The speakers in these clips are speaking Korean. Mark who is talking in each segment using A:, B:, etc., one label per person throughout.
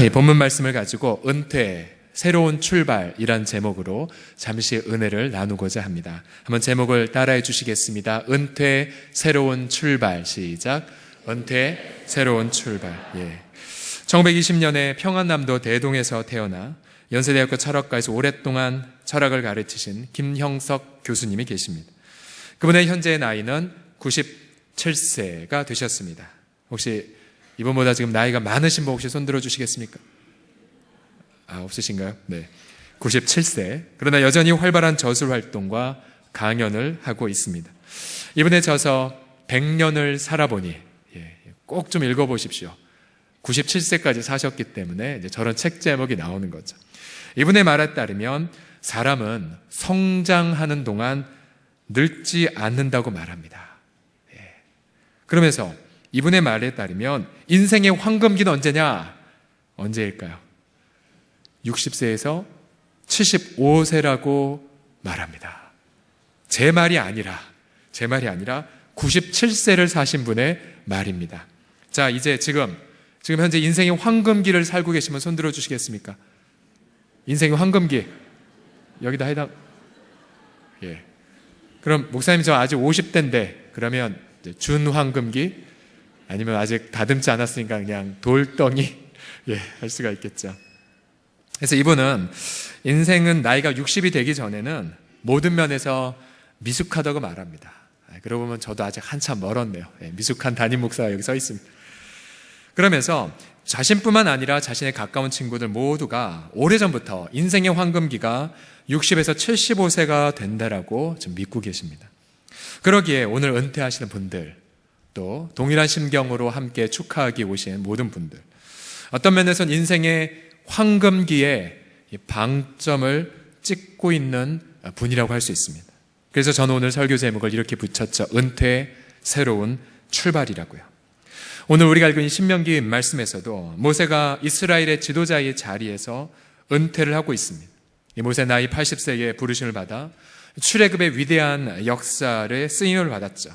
A: 이 본문 말씀을 가지고 은퇴, 새로운 출발이란 제목으로 잠시 은혜를 나누고자 합니다. 한번 제목을 따라해 주시겠습니다. 은퇴, 새로운 출발. 시작. 은퇴, 새로운 출발. 1920년에 평안남도 대동에서 태어나 연세대학교 철학과에서 오랫동안 철학을 가르치신 김형석 교수님이 계십니다. 그분의 현재 나이는 97세가 되셨습니다. 혹시 이분보다 지금 나이가 많으신 분 혹시 손 들어주시겠습니까? 없으신가요? 네. 97세. 그러나 여전히 활발한 저술 활동과 강연을 하고 있습니다. 이분의 저서 100년을 살아보니 꼭 좀 읽어보십시오. 97세까지 사셨기 때문에 이제 저런 책 제목이 나오는 거죠. 이분의 말에 따르면 사람은 성장하는 동안 늙지 않는다고 말합니다. 그러면서 이분의 말에 따르면 인생의 황금기는 언제냐? 언제일까요? 60세에서 75세라고 말합니다. 제 말이 아니라 97세를 사신 분의 말입니다. 자, 이제 지금 현재 인생의 황금기를 살고 계시면 손 들어 주시겠습니까? 인생의 황금기. 여기다 해당. 그럼 목사님 저 아직 50대인데 그러면 준황금기? 아니면 아직 다듬지 않았으니까 그냥 돌덩이? 할 수가 있겠죠. 그래서 이분은 인생은 나이가 60이 되기 전에는 모든 면에서 미숙하다고 말합니다. 그러고 보면 저도 아직 한참 멀었네요. 미숙한 담임 목사가 여기 서 있습니다. 그러면서 자신뿐만 아니라 자신의 가까운 친구들 모두가 오래전부터 인생의 황금기가 60에서 75세가 된다라고 지금 믿고 계십니다. 그러기에 오늘 은퇴하시는 분들, 또 동일한 심경으로 함께 축하하기 오신 모든 분들, 어떤 면에서는 인생의 황금기에 방점을 찍고 있는 분이라고 할 수 있습니다. 그래서 저는 오늘 설교 제목을 이렇게 붙였죠. 은퇴, 새로운 출발이라고요. 오늘 우리가 읽은 신명기 말씀에서도 모세가 이스라엘의 지도자의 자리에서 은퇴를 하고 있습니다. 이 모세 나이 80세에 부르심을 받아 출애굽의 위대한 역사를 쓰임을 받았죠.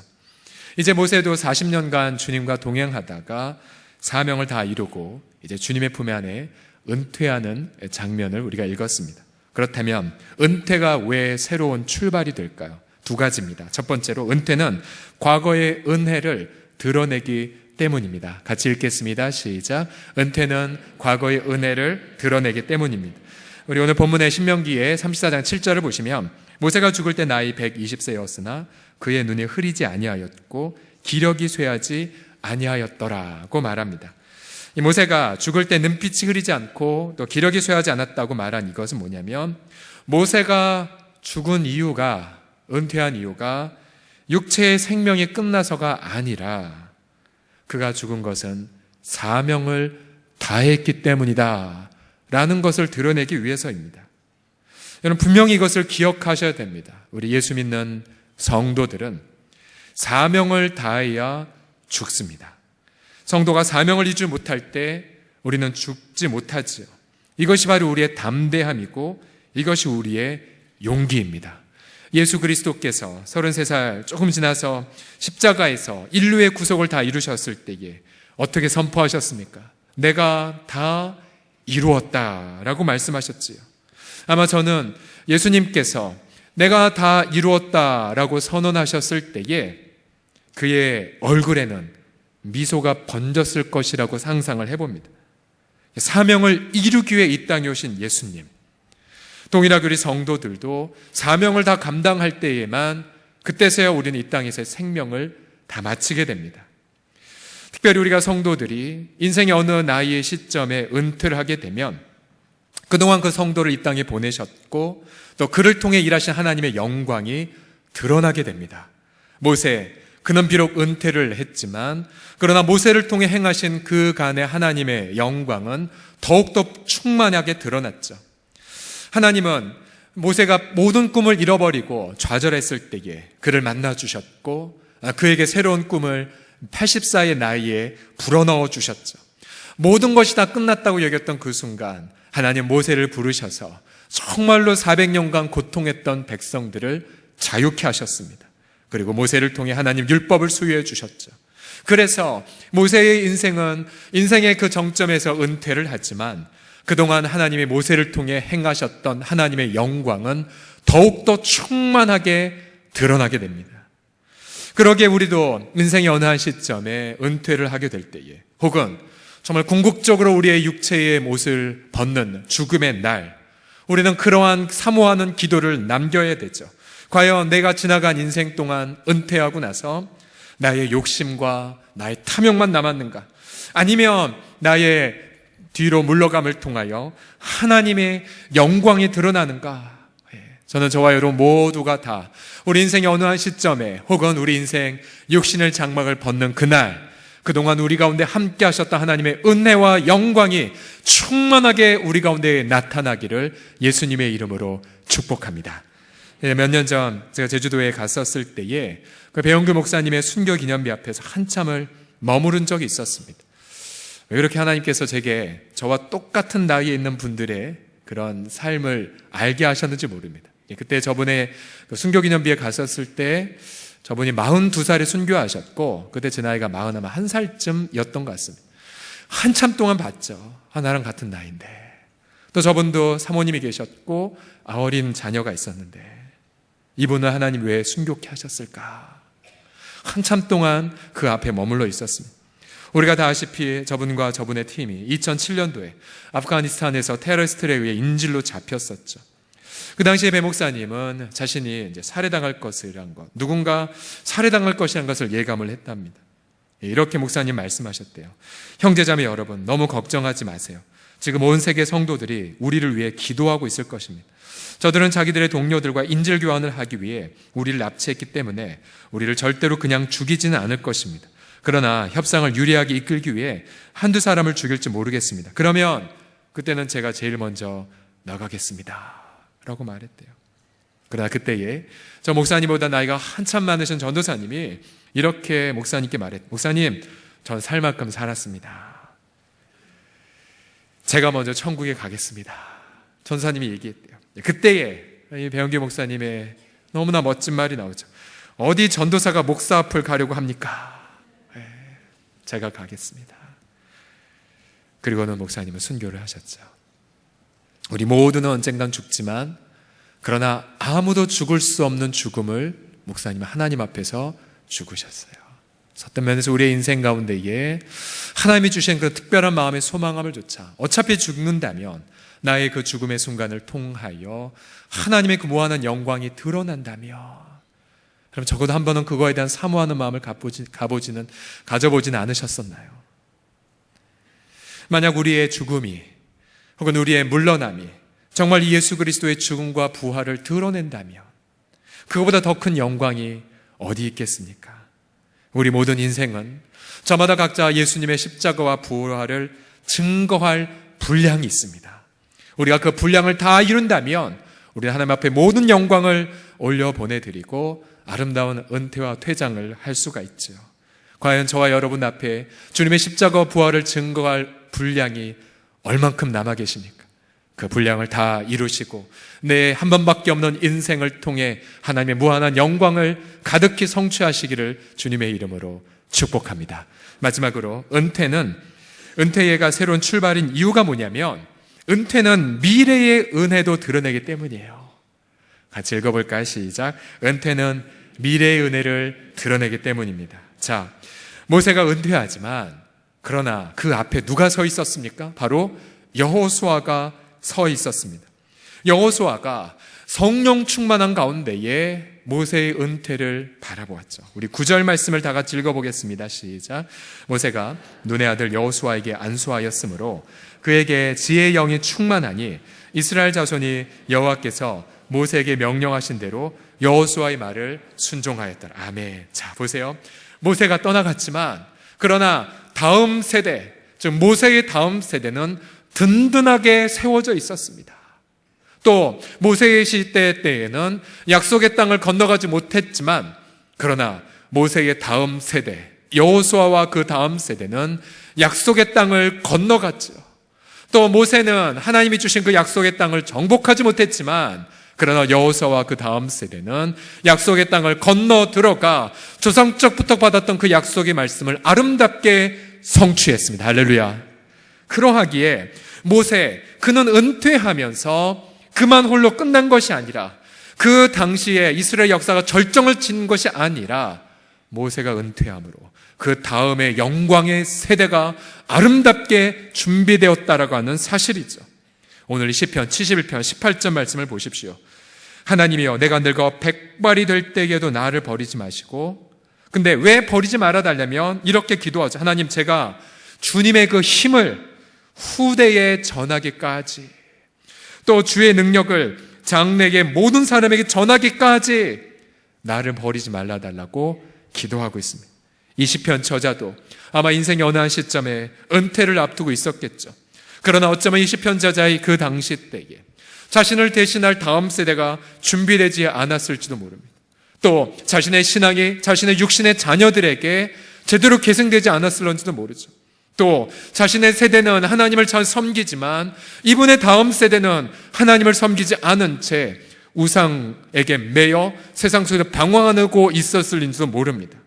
A: 이제 모세도 40년간 주님과 동행하다가 사명을 다 이루고 이제 주님의 품에 안에 은퇴하는 장면을 우리가 읽었습니다. 그렇다면 은퇴가 왜 새로운 출발이 될까요? 두 가지입니다. 첫 번째로 은퇴는 과거의 은혜를 드러내기 때문입니다. 같이 읽겠습니다. 시작. 은퇴는 과거의 은혜를 드러내기 때문입니다. 우리 오늘 본문의 신명기의 34장 7절을 보시면 모세가 죽을 때 나이 120세였으나 그의 눈이 흐리지 아니하였고 기력이 쇠하지 아니하였더라고 말합니다. 이 모세가 죽을 때 눈빛이 흐리지 않고 또 기력이 쇠하지 않았다고 말한 이것은 뭐냐면 모세가 죽은 이유가, 은퇴한 이유가 육체의 생명이 끝나서가 아니라 그가 죽은 것은 사명을 다했기 때문이다 라는 것을 드러내기 위해서입니다. 여러분 분명히 이것을 기억하셔야 됩니다. 우리 예수 믿는 성도들은 사명을 다해야 죽습니다. 성도가 사명을 이루지 못할 때 우리는 죽지 못하지요. 이것이 바로 우리의 담대함이고 이것이 우리의 용기입니다. 예수 그리스도께서 33살 조금 지나서 십자가에서 인류의 구속을 다 이루셨을 때에 어떻게 선포하셨습니까? 내가 다 이루었다라고 말씀하셨지요. 아마 저는 예수님께서 내가 다 이루었다라고 선언하셨을 때에 그의 얼굴에는 미소가 번졌을 것이라고 상상을 해봅니다. 사명을 이루기 위해 이 땅에 오신 예수님, 동일하게 우리 성도들도 사명을 다 감당할 때에만 그때서야 우리는 이 땅에서의 생명을 다 마치게 됩니다. 특별히 우리가 성도들이 인생의 어느 나이의 시점에 은퇴를 하게 되면 그동안 그 성도를 이 땅에 보내셨고 또 그를 통해 일하신 하나님의 영광이 드러나게 됩니다. 모세, 그는 비록 은퇴를 했지만 그러나 모세를 통해 행하신 그간의 하나님의 영광은 더욱더 충만하게 드러났죠. 하나님은 모세가 모든 꿈을 잃어버리고 좌절했을 때에 그를 만나주셨고 그에게 새로운 꿈을 80살의 나이에 불어넣어 주셨죠. 모든 것이 다 끝났다고 여겼던 그 순간 하나님 모세를 부르셔서 정말로 400년간 고통했던 백성들을 자유케 하셨습니다. 그리고 모세를 통해 하나님 율법을 수여해 주셨죠. 그래서 모세의 인생은 인생의 그 정점에서 은퇴를 하지만 그동안 하나님이 모세를 통해 행하셨던 하나님의 영광은 더욱더 충만하게 드러나게 됩니다. 그러기에 우리도 인생의 어느 한 시점에 은퇴를 하게 될 때에, 혹은 정말 궁극적으로 우리의 육체의 못을 벗는 죽음의 날, 우리는 그러한 사모하는 기도를 남겨야 되죠. 과연 내가 지나간 인생 동안 은퇴하고 나서 나의 욕심과 나의 탐욕만 남았는가? 아니면 나의 뒤로 물러감을 통하여 하나님의 영광이 드러나는가? 저는 저와 여러분 모두가 다 우리 인생의 어느 한 시점에, 혹은 우리 인생 육신의 장막을 벗는 그날, 그동안 우리 가운데 함께 하셨던 하나님의 은혜와 영광이 충만하게 우리 가운데 나타나기를 예수님의 이름으로 축복합니다. 몇 년 전 제가 제주도에 갔었을 때에 그 배영규 목사님의 순교 기념비 앞에서 한참을 머무른 적이 있었습니다. 왜 그렇게 하나님께서 제게 저와 똑같은 나이에 있는 분들의 그런 삶을 알게 하셨는지 모릅니다. 그때 저번에 순교 기념비에 갔었을 때 저분이 42살에 순교하셨고, 그때 제 나이가 41살쯤이었던 것 같습니다. 한참 동안 봤죠. 나랑 같은 나이인데. 또 저분도 사모님이 계셨고 어린 자녀가 있었는데 이분을 하나님 왜 순교케 하셨을까? 한참 동안 그 앞에 머물러 있었습니다. 우리가 다 아시피 저분과 저분의 팀이 2007년도에 아프가니스탄에서 테러리스트에 의해 인질로 잡혔었죠. 그 당시에 배 목사님은 자신이 이제 살해당할 것이란 것, 누군가 살해당할 것이란 것을 예감을 했답니다. 이렇게 목사님 말씀하셨대요. 형제자매 여러분, 너무 걱정하지 마세요. 지금 온 세계 성도들이 우리를 위해 기도하고 있을 것입니다. 저들은 자기들의 동료들과 인질 교환을 하기 위해 우리를 납치했기 때문에 우리를 절대로 그냥 죽이지는 않을 것입니다. 그러나 협상을 유리하게 이끌기 위해 한두 사람을 죽일지 모르겠습니다. 그러면 그때는 제가 제일 먼저 나가겠습니다 라고 말했대요. 그러나 그때에 저 목사님보다 나이가 한참 많으신 전도사님이 이렇게 목사님께 말했대요. 목사님, 전 살 만큼 살았습니다. 제가 먼저 천국에 가겠습니다. 전사님이 얘기했대요. 그때에 이 배영규 목사님의 너무나 멋진 말이 나오죠. 어디 전도사가 목사 앞을 가려고 합니까? 제가 가겠습니다. 그리고는 목사님은 순교를 하셨죠. 우리 모두는 언젠간 죽지만, 그러나 아무도 죽을 수 없는 죽음을 목사님은 하나님 앞에서 죽으셨어요. 어떤 면에서 우리의 인생 가운데에 하나님이 주신 그 특별한 마음의 소망함을 조차 어차피 죽는다면 나의 그 죽음의 순간을 통하여 하나님의 그 무한한 영광이 드러난다면, 그럼 적어도 한 번은 그거에 대한 사모하는 마음을 가져보지는 않으셨었나요? 만약 우리의 죽음이, 혹은 우리의 물러남이 정말 예수 그리스도의 죽음과 부활을 드러낸다면 그거보다 더 큰 영광이 어디 있겠습니까? 우리 모든 인생은 저마다 각자 예수님의 십자가와 부활을 증거할 분량이 있습니다. 우리가 그 분량을 다 이룬다면 우리는 하나님 앞에 모든 영광을 올려 보내드리고 아름다운 은퇴와 퇴장을 할 수가 있죠. 과연 저와 여러분 앞에 주님의 십자가와 부활을 증거할 분량이 얼만큼 남아 계십니까? 그 분량을 다 이루시고 내 한 번밖에 없는 인생을 통해 하나님의 무한한 영광을 가득히 성취하시기를 주님의 이름으로 축복합니다. 마지막으로 은퇴가 새로운 출발인 이유가 뭐냐면, 은퇴는 미래의 은혜도 드러내기 때문이에요. 같이 읽어볼까요? 시작. 은퇴는 미래의 은혜를 드러내기 때문입니다. 자, 모세가 은퇴하지만 그러나 그 앞에 누가 서 있었습니까? 바로 여호수아가 서 있었습니다. 여호수아가 성령 충만한 가운데에 모세의 은퇴를 바라보았죠. 우리 9절 말씀을 다 같이 읽어보겠습니다. 시작. 모세가 눈의 아들 여호수아에게 안수하였으므로 그에게 지혜의 영이 충만하니 이스라엘 자손이 여호와께서 모세에게 명령하신 대로 여호수아의 말을 순종하였더라. 아멘. 자, 보세요. 모세가 떠나갔지만 그러나 다음 세대, 즉 모세의 다음 세대는 든든하게 세워져 있었습니다. 또 모세의 시대 때에는 약속의 땅을 건너가지 못했지만 그러나 모세의 다음 세대, 여호수아와 그 다음 세대는 약속의 땅을 건너갔죠. 또 모세는 하나님이 주신 그 약속의 땅을 정복하지 못했지만 그러나 여호수아와 그 다음 세대는 약속의 땅을 건너 들어가 조상적부터 받았던 그 약속의 말씀을 아름답게 성취했습니다. 할렐루야. 그러하기에 모세, 그는 은퇴하면서 그만 홀로 끝난 것이 아니라 그 당시에 이스라엘 역사가 절정을 친 것이 아니라 모세가 은퇴함으로 그 다음에 영광의 세대가 아름답게 준비되었다라고 하는 사실이죠. 오늘 시편 71편 18절 말씀을 보십시오. 하나님이여, 내가 늙어 백발이 될 때에도 나를 버리지 마시고. 근데 왜 버리지 말아달라면 이렇게 기도하죠. 하나님, 제가 주님의 그 힘을 후대에 전하기까지, 또 주의 능력을 장래의 모든 사람에게 전하기까지 나를 버리지 말아달라고 기도하고 있습니다. 이 시편 저자도 아마 인생의 어느 한 시점에 은퇴를 앞두고 있었겠죠. 그러나 어쩌면 이 시편 저자의 그 당시 때에 자신을 대신할 다음 세대가 준비되지 않았을지도 모릅니다. 또 자신의 신앙이 자신의 육신의 자녀들에게 제대로 계승되지 않았을런지도 모르죠. 또 자신의 세대는 하나님을 잘 섬기지만 이분의 다음 세대는 하나님을 섬기지 않은 채 우상에게 매여 세상 속에서 방황하고 있었을지도 모릅니다.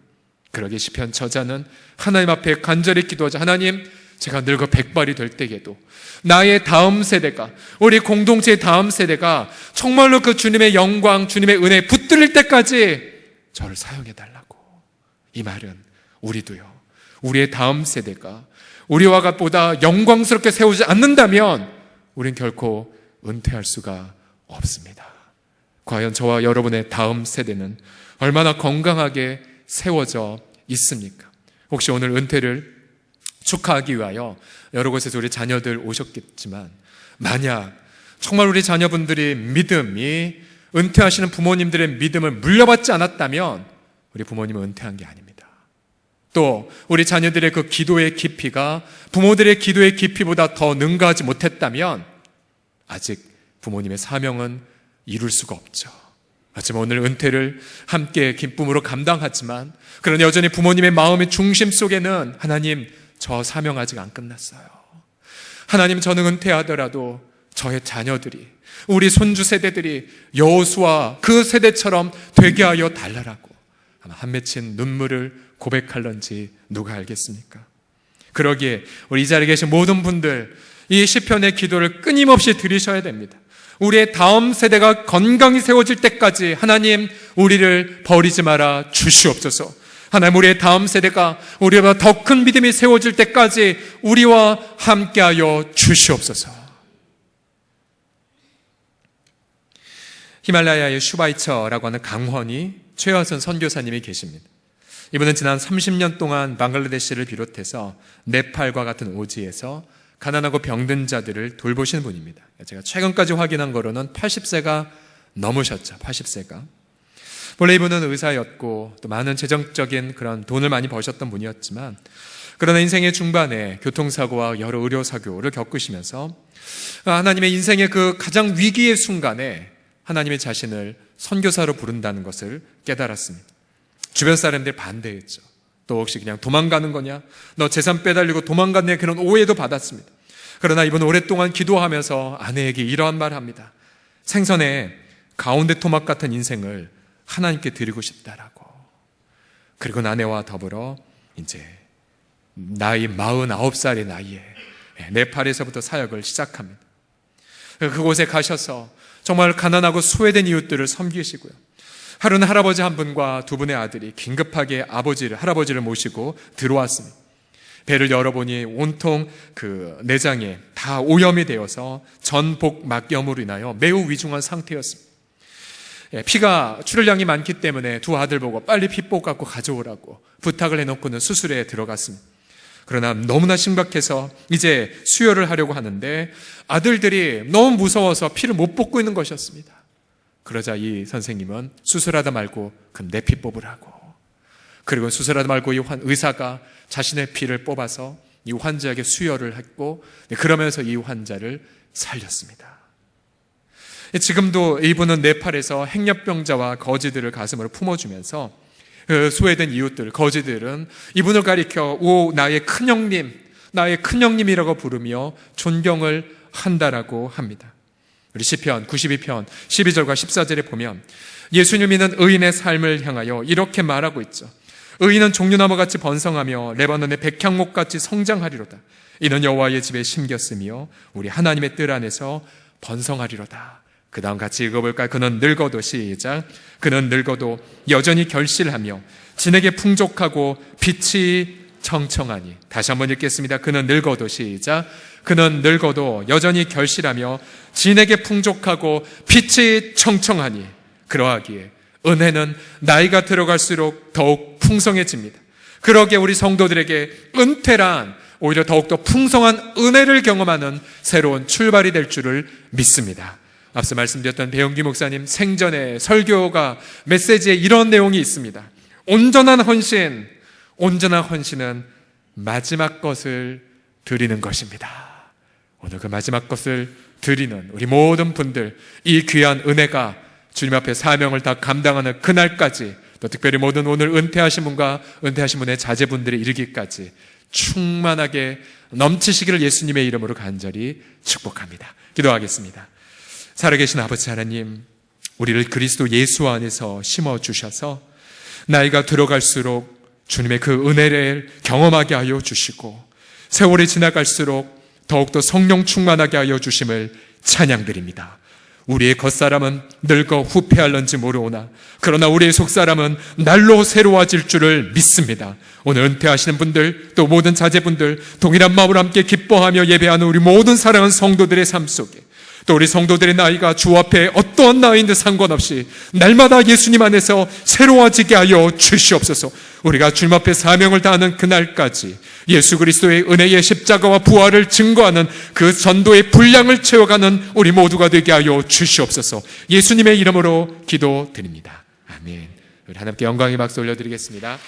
A: 그러기에 시편 저자는 하나님 앞에 간절히 기도하자. 하나님, 제가 늙어 백발이 될 때에도 나의 다음 세대가, 우리 공동체의 다음 세대가 정말로 그 주님의 영광, 주님의 은혜에 붙들릴 때까지 저를 사용해달라고. 이 말은 우리도요, 우리의 다음 세대가 우리와 보다 영광스럽게 세우지 않는다면 우린 결코 은퇴할 수가 없습니다. 과연 저와 여러분의 다음 세대는 얼마나 건강하게 세워져 있습니까? 혹시 오늘 은퇴를 축하하기 위하여 여러 곳에서 우리 자녀들 오셨겠지만, 만약 정말 우리 자녀분들이 믿음이 은퇴하시는 부모님들의 믿음을 물려받지 않았다면 우리 부모님은 은퇴한 게 아닙니다. 또 우리 자녀들의 그 기도의 깊이가 부모들의 기도의 깊이보다 더 능가하지 못했다면 아직 부모님의 사명은 이룰 수가 없죠. 하지만 오늘 은퇴를 함께 기쁨으로 감당하지만, 그러나 여전히 부모님의 마음의 중심 속에는 하나님, 저 사명 아직 안 끝났어요. 하나님, 저는 은퇴하더라도 저의 자녀들이, 우리 손주 세대들이 여호수아 그 세대처럼 되게 하여 달라라고 아마 한 맺힌 눈물을 고백할런지 누가 알겠습니까? 그러기에 우리 이 자리에 계신 모든 분들, 이 시편의 기도를 끊임없이 들으셔야 됩니다. 우리의 다음 세대가 건강히 세워질 때까지 하나님, 우리를 버리지 마라 주시옵소서. 하나님, 우리의 다음 세대가 우리보다 더 큰 믿음이 세워질 때까지 우리와 함께하여 주시옵소서. 히말라야의 슈바이처라고 하는 강원이 최화선 선교사님이 계십니다. 이분은 지난 30년 동안 방글라데시를 비롯해서 네팔과 같은 오지에서 가난하고 병든 자들을 돌보시는 분입니다. 제가 최근까지 확인한 거로는 80세가 넘으셨죠. 80세가. 원래 이분은 의사였고 또 많은 재정적인 그런 돈을 많이 버셨던 분이었지만, 그러나 인생의 중반에 교통사고와 여러 의료사고를 겪으시면서 하나님의 인생의 그 가장 위기의 순간에 하나님의 자신을 선교사로 부른다는 것을 깨달았습니다. 주변 사람들이 반대했죠. 너 혹시 그냥 도망가는 거냐? 너 재산 빼달리고 도망갔냐? 그런 오해도 받았습니다. 그러나 이분은 오랫동안 기도하면서 아내에게 이러한 말을 합니다. 생선의 가운데 토막 같은 인생을 하나님께 드리고 싶다라고. 그리고 아내와 더불어 이제 나이 49살의 나이에 네팔에서부터 사역을 시작합니다. 그곳에 가셔서 정말 가난하고 소외된 이웃들을 섬기시고요. 하루는 할아버지 한 분과 두 분의 아들이 긴급하게 할아버지를 모시고 들어왔습니다. 배를 열어보니 온통 그 내장에 다 오염이 되어서 전복 막염으로 인하여 매우 위중한 상태였습니다. 피가 출혈량이 많기 때문에 두 아들 보고 빨리 피복 갖고 가져오라고 부탁을 해놓고는 수술에 들어갔습니다. 그러나 너무나 심각해서 이제 수혈을 하려고 하는데 아들들이 너무 무서워서 피를 못 뽑고 있는 것이었습니다. 그러자 이 선생님은 수술하다 말고 그럼 내 피 뽑으라고. 그리고 수술하다 말고 이 의사가 자신의 피를 뽑아서 이 환자에게 수혈을 했고, 그러면서 이 환자를 살렸습니다. 지금도 이분은 네팔에서 행렬병자와 거지들을 가슴으로 품어주면서 그 소외된 이웃들, 거지들은 이분을 가리켜 오 나의 큰형님, 나의 큰형님이라고 부르며 존경을 한다라고 합니다. 우리 시편 92편 12절과 14절에 보면 예수님이는 의인의 삶을 향하여 이렇게 말하고 있죠. 의인은 종려나무같이 번성하며 레바논의 백향목같이 성장하리로다. 이는 여호와의 집에 심겼으며 우리 하나님의 뜰 안에서 번성하리로다. 그 다음 같이 읽어볼까요? 그는 늙어도 시작. 그는 늙어도 여전히 결실하며 진에게 풍족하고 빛이 청청하니. 다시 한번 읽겠습니다. 그는 늙어도 시작. 그는 늙어도 여전히 결실하며 진에게 풍족하고 빛이 청청하니. 그러하기에 은혜는 나이가 들어갈수록 더욱 풍성해집니다. 그러기에 우리 성도들에게 은퇴란 오히려 더욱더 풍성한 은혜를 경험하는 새로운 출발이 될 줄을 믿습니다. 앞서 말씀드렸던 배영기 목사님 생전에 설교가 메시지에 이런 내용이 있습니다. 온전한 헌신은 마지막 것을 드리는 것입니다. 오늘 그 마지막 것을 드리는 우리 모든 분들, 이 귀한 은혜가 주님 앞에 사명을 다 감당하는 그날까지, 또 특별히 모든 오늘 은퇴하신 분과 은퇴하신 분의 자제분들이 이르기까지 충만하게 넘치시기를 예수님의 이름으로 간절히 축복합니다. 기도하겠습니다. 살아계신 아버지 하나님, 우리를 그리스도 예수 안에서 심어주셔서 나이가 들어갈수록 주님의 그 은혜를 경험하게 하여 주시고 세월이 지나갈수록 더욱더 성령 충만하게 하여 주심을 찬양드립니다. 우리의 겉사람은 늙어 후패할런지 모르오나 그러나 우리의 속사람은 날로 새로워질 줄을 믿습니다. 오늘 은퇴하시는 분들, 또 모든 자제분들 동일한 마음으로 함께 기뻐하며 예배하는 우리 모든 사랑하는 성도들의 삶 속에, 또 우리 성도들의 나이가 주 앞에 어떠한 나이인데 상관없이 날마다 예수님 안에서 새로워지게 하여 주시옵소서. 우리가 주님 앞에 사명을 다하는 그날까지 예수 그리스도의 은혜의 십자가와 부활을 증거하는 그 전도의 분량을 채워가는 우리 모두가 되게 하여 주시옵소서. 예수님의 이름으로 기도드립니다. 아멘. 우리 하나님께 영광의 박수 올려드리겠습니다.